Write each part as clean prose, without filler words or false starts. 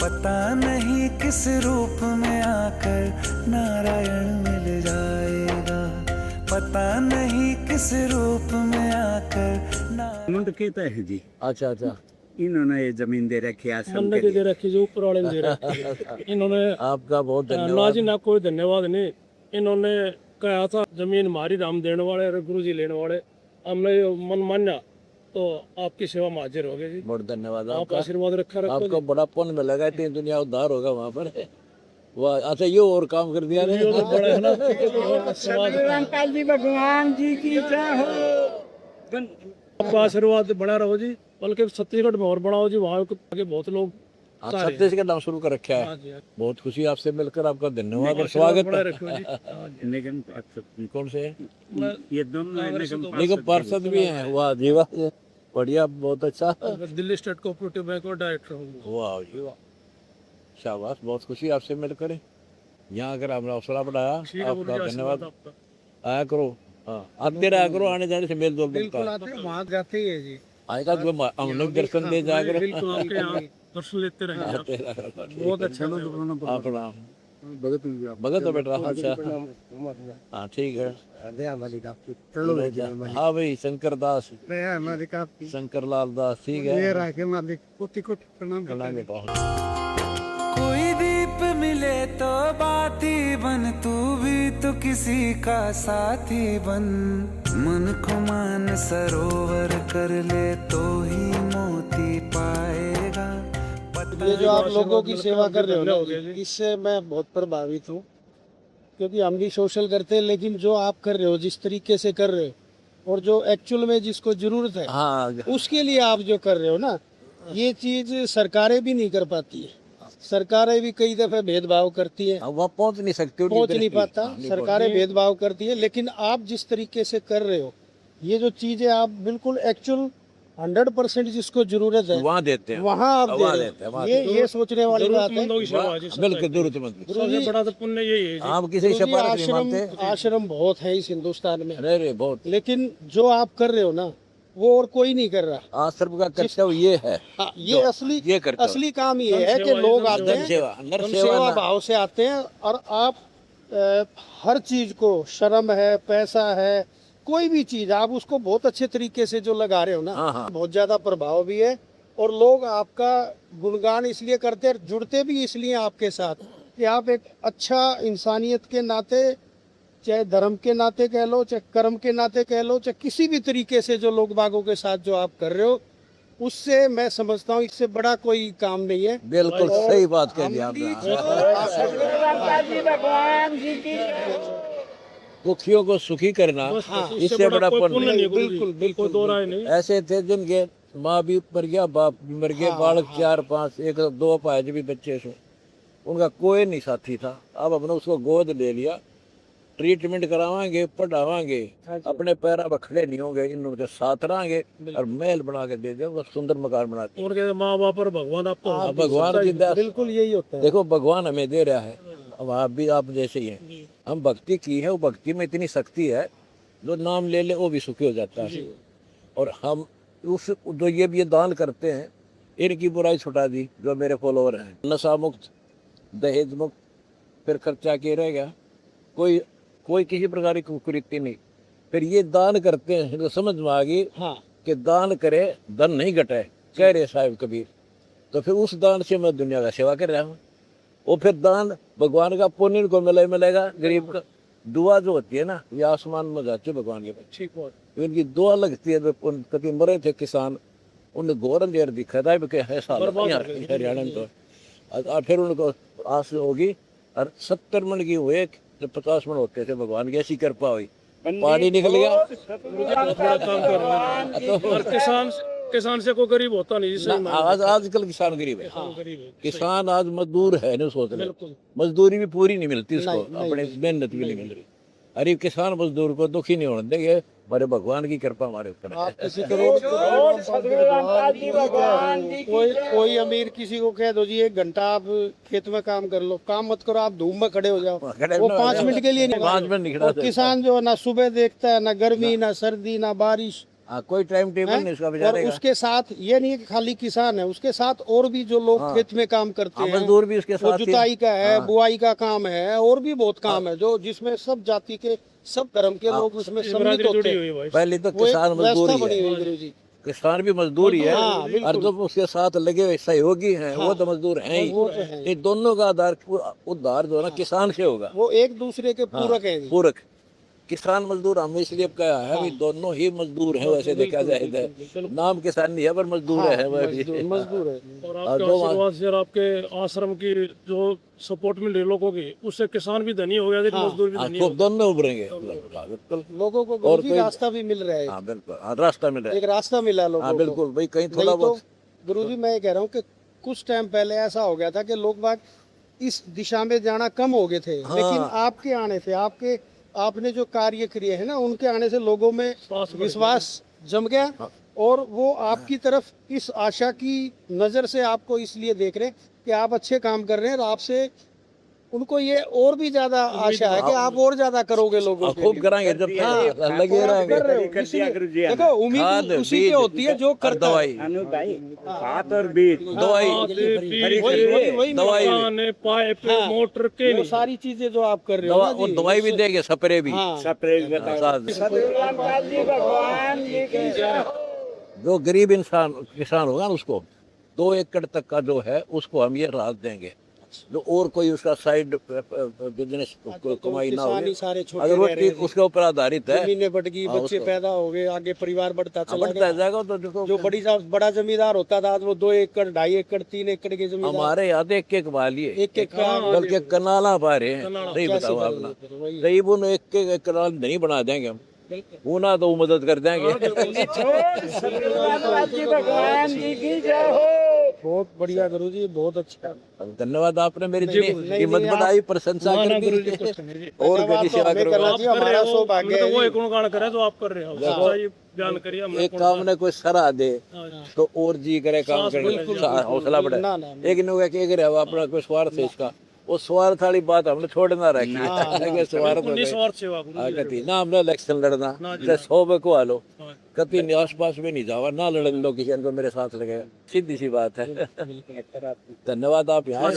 पता नहीं किस रूप में आकर नारायण मिल जाएगा, पता नहीं किस रूप में आकर मुंड कहता है जी। अच्छा अच्छा, इन्होंने ये जमीन दे रखी है आश्रम हमने के के लिए। दे रखी जो ऊपर वाले ने दे रखी है। इन्होंने आपका बहुत ना धन्यवाद। जी ना कोई धन्यवाद नहीं। इन्होंने कहा था जमीन हमारी राम देने वाले और गुरु जी लेने वाले, हमने ये मन माना तो आपकी सेवा में हाजिर हो गए जी। बहुत धन्यवाद आप आपका। आशीर्वाद रखा रखो आपको बड़ा पुण्य मिलेगा, तीन दुनिया उद्धार होगा वहाँ पर। वाह, अच्छा ये और काम कर दिया जी। ने। ये तो बड़ा है ना समाज जी भगवान जी की जय हो। आपका आशीर्वाद बना रहो जी, बल्कि छत्तीसगढ़ में और बढ़ाओ जी, वहाँ के बहुत लोग हाँ, छत्तीसगढ़ नाम शुरू कर रखा है। हाँ जी, हाँ। बहुत खुशी आपसे मिलकर, आपका धन्यवाद और आशीर्वाद स्वागत। बना रखो जी। हाँ जी। निगम पार्षद, कौन से? ये दोनों निगम निगम पार्षद भी हैं। वाह जी वाह, बढ़िया, बहुत अच्छा। दिल्ली स्टेट कोऑपरेटिव बैंक का डायरेक्टर हूँ। वाह जी वाह, शाबाश, बहुत खुशी आपसे मिलकर। यहाँ अगर हमने अवसर बनाया, ठीक है, आपका आशीर्वाद धन्यवाद। आपका। आया करो, हाँ आते रहा करो, आने जाने से मेल जोल बनता है। आते वहाँ जाते ही है जी। आएगा तो हम लोग दर्शन दे जाकर। बिल्कुल आपके यहाँ दर्शन लेते रहेंगे आप। आते रहा करो। बहुत अच्छा हाँ प्रणाम। भगत हो बेटा, अच्छा हाँ ठीक है। हाँ भाई शंकर दास, शंकर लाल दास, ठीक है। मालिक कोटि कोटि प्रणाम। प्रणाम बेटा। कोई दीप मिले तो बाती बन, तू भी तो किसी का साथी बन, मन को मान सरोवर कर ले तो ही मोती पाएगा। ये जो आप लोगों की सेवा कर रहे हो ना, इससे मैं बहुत प्रभावित हूँ, क्योंकि हम भी सोशल करते हैं, लेकिन जो आप कर रहे हो, जिस तरीके से कर रहे हो और जो एक्चुअल में जिसको जरूरत है हाँ उसके लिए आप जो कर रहे हो ना, ये चीज सरकारें भी नहीं कर पाती है। सरकारें भी कई दफे भेदभाव करती है, वहाँ पहुँच नहीं सकते, पहुंच नहीं पाता, सरकारें भेदभाव करती है। लेकिन आप जिस तरीके से कर रहे हो, ये जो चीजें आप बिल्कुल एक्चुअल 100% जिसको जरूरत है वहाँ देते हैं, वहाँ आप वहाँ दे देते हैं, रहे हो। ये सोचने वाली बात है। जरूरतमंदों की सेवा है जी। बिल्कुल जरूरतमंद। सबसे बड़ा तो पुण्य यही है जी। आप किसी से गुरुजी, नहीं मानते। आश्रम बहुत है इस हिंदुस्तान में, अरे रे बहुत, लेकिन जो आप कर रहे हो ना, वो और कोई नहीं कर रहा। आश्रम का कर्तव्य ये है। हाँ, ये ये करते हो। असली काम ये है कि लोग आते नर हैं, सेवा, नर हम सेवा सेवा ना- भाव से आते हैं, और आप हर चीज को, शर्म है, पैसा है, कोई भी चीज आप उसको बहुत अच्छे तरीके से जो लगा रहे हो ना, हाँ, हाँ। बहुत ज्यादा प्रभाव भी है। और लोग आपका गुणगान इसलिए करते हैं, जुड़ते भी इसलिए आपके साथ कि आप एक अच्छा इंसानियत के नाते, चाहे धर्म के नाते कह लो, चाहे कर्म के नाते कह लो, चाहे किसी भी तरीके से जो लोग बागों के साथ जो आप कर रहे हो, उससे मैं समझता हूँ इससे बड़ा कोई काम नहीं है। बिल्कुल सही बात कह दी आपने। दुखियों को सुखी करना, इससे बड़ा पुण्य पुण्य नहीं है गुरु जी। बिल्कुल, बिल्कुल, कोई दो राय नहीं। ऐसे थे जिनके माँ भी मर गया, बाप भी मर गया, बालक 4-5, एक दो पायज भी बच्चे से, उनका कोई नहीं साथी था। अब हमने उसको गोद ले लिया, ट्रीटमेंट करावाएंगे, पढ़ावाएंगे, अपने पैरों पर खड़े नहीं होंगे, इनके साथ रहेंगे और महल बना के दे देंगे, सुंदर मकान बना के। और कहते माँ बाप और भगवान आपको अब भगवान की दया, बिल्कुल यही होता है। देखो भगवान हमें दे रहा है, अब आप भी आप जैसे ही हैं। हम भक्ति की है, वो भक्ति में इतनी शक्ति है, जो नाम ले ले वो भी सुखी हो जाता है। और हम उस जो ये भी दान करते हैं, इनकी बुराई छुटा दी, जो मेरे फॉलोअर हैं। नशा मुक्त, दहेज मुक्त, फिर खर्चा किए रह गया, कोई किसी प्रकार की कुरीति नहीं। फिर ये दान करते हैं, तो समझ में आ गई हाँ, कि दान करे धन नहीं घटे, कह रहे साहिब कबीर। तो फिर उस दान से मैं दुनिया का सेवा कर रहा हूँ। वो फिर दान भगवान का पुण्य को मिलेगा, गरीब का दुआ जो होती है ना, ये आसमान में जाती है भगवान के पास। ठीक बात। उनकी दुआ लगती है। कभी मरे थे किसान, उन्हें घोर अंधेर दिखा था हरियाणा में। तो फिर उनको आस होगी, और 70 मन की हुए, जब 50 मन होते थे, भगवान की ऐसी कृपा हुई, पानी निकल गया। बड़ा काम कर रहे हैं। और किसान से कोई गरीब होता नहीं जिससे आजकल किसान गरीब है। गरीब है। किसान आज मजदूर है, नहीं सोच रहे, बिल्कुल। मजदूरी भी पूरी नहीं मिलती उसको, अपने मेहनत भी नहीं मिल रही। अरे किसान मजदूर को दुखी नहीं होने देंगे, हमारे भगवान की कृपा हमारे ऊपर है। आप किसी कोई अमीर किसी को कह दो जी 1 घंटा आप खेत में काम कर लो, काम मत करो, आप धूप में खड़े हो जाओ, वो 5 मिनट के लिए नहीं। 5 मिनट नहीं खड़ा और किसान जो है ना सुबह देखता है, ना गर्मी, ना सर्दी, ना बारिश, हाँ, कोई टाइम टेबल नहीं इसका और बेचारे का। उसके साथ ये नहीं है कि खाली किसान है, उसके साथ और भी जो लोग खेत में काम करते हाँ, हैं, मजदूर भी उसके वो साथ ही। जुताई का है, हाँ। बुआई का काम है, और भी बहुत काम है जो जिसमें सब जाति के सब धर्म के लोग उसमें सम्मिलित बिरादरी होते जुड़ी हैं। हुई है भाई। पहले तो वो एक किसान मजदूर व्यवस्था ही बनी है, हुई गुरुजी। किसान भी मजदूर ही है, हाँ, बिल्कुल। और जो उसके साथ लगे हुए सहयोगी हैं वो तो मजदूर हैं ही। वो तो हैं। ये दोनों का उद्धार जो है ना किसान से होगा। वो एक दूसरे के पूरक हैं जी। पूरक किसान मजदूर हम इसलिए कहा है भी दोनों ही मजदूर हैं, वैसे देखा जाए तो नाम किसान नहीं है पर मजदूर है वह भी। मजदूर है। और आपके आशीर्वाद से और आपके आश्रम की जो सपोर्ट मिल रही है लोगों की, उससे किसान भी धनी हो गया थे, मजदूर भी हाँ, धनी खूब दोनों उभरेंगे बिल्कुल। लोगों को गुरुजी रास्ता भी मिल रहा है, हाँ बिल्कुल, हाँ, रास्ता मिल रहा है। एक रास्ता मिला है लोगों हाँ को। बिल्कुल भाई, कहीं थोड़ा नहीं तो बहुत गुरुजी मैं ये कह रहा हूँ कि कुछ टाइम पहले ऐसा हो गया था कि लोग बाग इस दिशा में जाना कम हो गए थे, लेकिन आपके आने से आपने जो कार्य किए हैं ना, उनके आने से लोगों में विश्वास जम गया, और वो आपकी तरफ इस आशा की नजर से आपको इसलिए देख रहे हैं कि आप अच्छे काम कर रहे हैं, और आपसे उनको ये और भी ज्यादा आशा है कि आप और ज्यादा करोगे लोगों के खूब लिए। कराएंगे जब तक लगे रहेंगे। कर रहे हो, इसलिए देखो उम्मीद खाद, उसी पे होती है जो और करता है। दवाई अनु भाई खाद और बीज दवाई वही दवाई मकान, पाइप, मोटर के वो सारी चीजें जो आप कर रहे हो दवा ना और जी, दवाई भी देंगे, स्प्रे भी हाँ। स्प्रे जो गरीब इंसान किसान होगा ना उसको 2 एकड़ तक का जो है उसको हम ये राहत देंगे, जो और कोई उसका साइड बिजनेस कमाई ना हो, किसान ही सारे छोटे अगर वो रह रहे हैं। उसके ऊपर आधारित है जमीनें बढ़ गई, बच्चे उसको- पैदा हो गए, आगे परिवार बढ़ता चला बढ़ता गया। जाएगा तो देखो जो बड़ा जमींदार होता था आज वो 2 एकड़ 2.5 एकड़ 3 एकड़ के जमीन हमारे यहाँ तो एक वाली है, एक बल्कि कनाला पा रहे हैं। नहीं बताओ अपना गरीब उन एक कनाल नहीं बना देंगे हम, वो ना तो वो मदद कर देंगे। बहुत बढ़िया गुरुजी, बहुत अच्छा। धन्यवाद, आपने मेरी इतनी हिम्मत बढ़ाई, प्रशंसा कर दी और गति सेवा हमें करो। करना चाहिए, हमारा सौभाग्य है वो जी। एक गुणगान करे जो आप कर रहे हो, सच्चाई बयान करिए हमने। एक काम ने कोई सराह दे तो और जी करे काम करने का हौसला बढ़े। ना, ना, एक ने क्या करे अपना कोई स्वार्थ है इसका, वो स्वार्थ वाली बात हमने छोड़ना रखी है। स्वार्थ हो गए। निस्वार्थ सेवा गुरु जी। कति ना हमने इलेक्शन लड़ना, 100 में को आलो कति नहीं, आस पास में नहीं जावा, ना लड़ने लो किसी को मेरे साथ लगेगा, सीधी सी बात है। धन्यवाद, आप यहाँ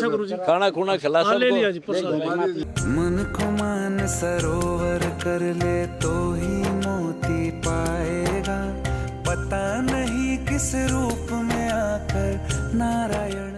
खाना खुना खिला हाँ, ले लिया जी सबको। प्रसाद। मन को मान सरोवर कर ले तो ही मोती पाएगा, पता नहीं किस रूप में आकर नारायण